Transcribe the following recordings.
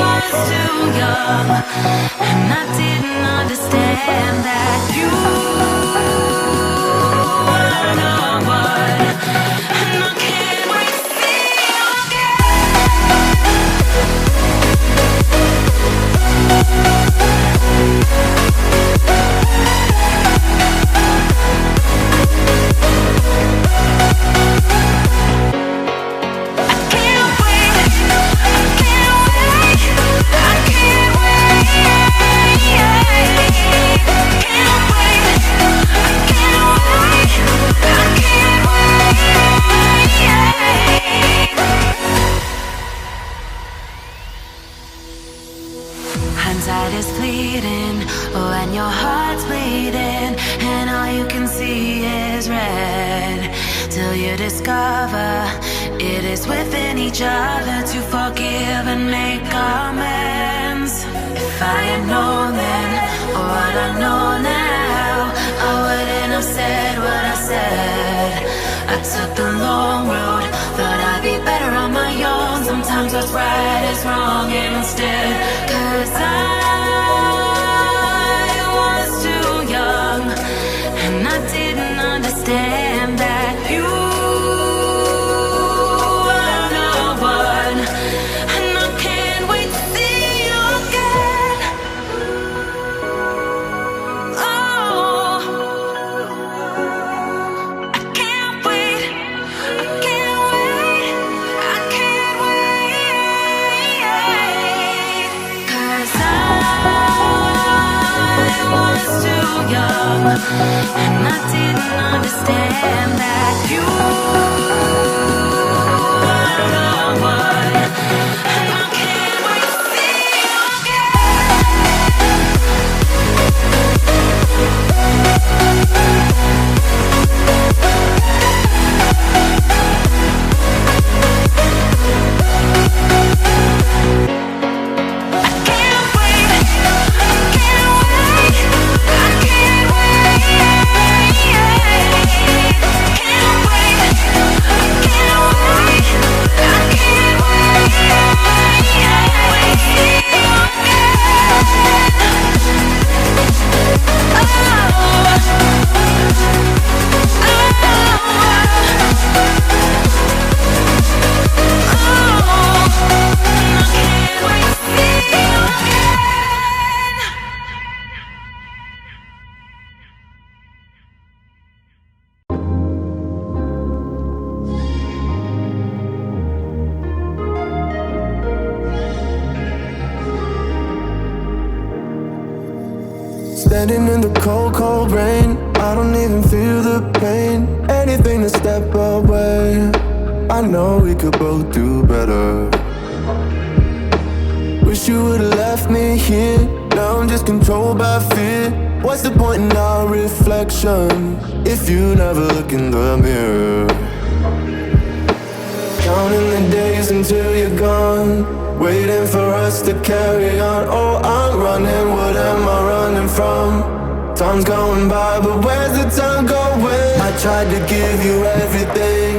was too young, and I didn't understand that you were the one, and I can't wait to see you hindsight is fleeting when your heart's bleeding and all you can see is red, till you discover it is within each other to forgive and make amends. If I had known then what I know now, I wouldn't have said what I said. I took the long road, thought I'd be better on my own. Sometimes what's right is wrong instead, 'cause I was too young, and I didn't understand that you were the one, and I can't wait to see you again. Oh, I can't wait, I can't wait, I can't wait, 'cause I was too young, and I didn't understand that you were the one, and I can't wait to see you Standing in the cold, cold rain, I don't even feel the pain. Anything to step away, I know we could both do better. Wish you would've left me here, now I'm just controlled by fear. What's the point in our reflection if you never look in the mirror? Counting the days until you're gone, waiting for us to carry on. Oh, I'm running, what am I running from? Time's going by, but where's the time going? I tried to give you everything,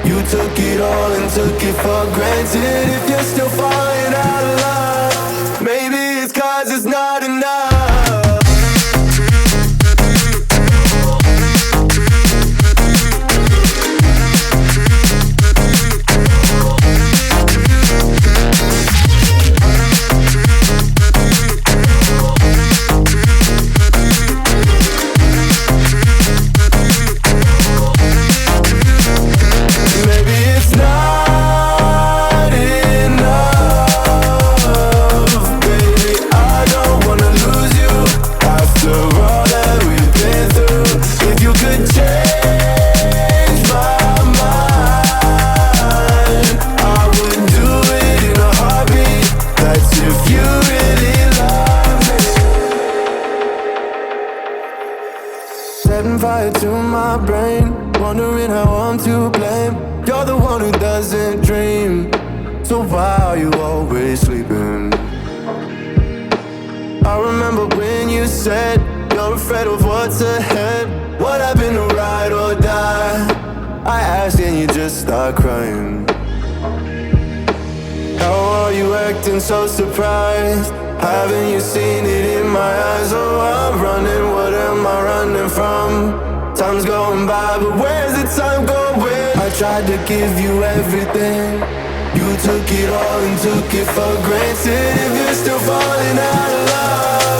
you took it all and took it for granted. If you're still falling out of love, maybe it's 'cause it's not enough. Setting fire to my brain, wondering how I'm to blame. You're the one who doesn't dream, so why are you always sleeping? I remember when you said you're afraid of what's ahead. What happened to ride or die? I asked and you just start crying. How are you acting so surprised? Haven't you seen it in my eyes? Oh, I'm running, what am I running from? Time's going by, but where's the time going? I tried to give you everything. You took it all and took it for granted. If you're still falling out of love,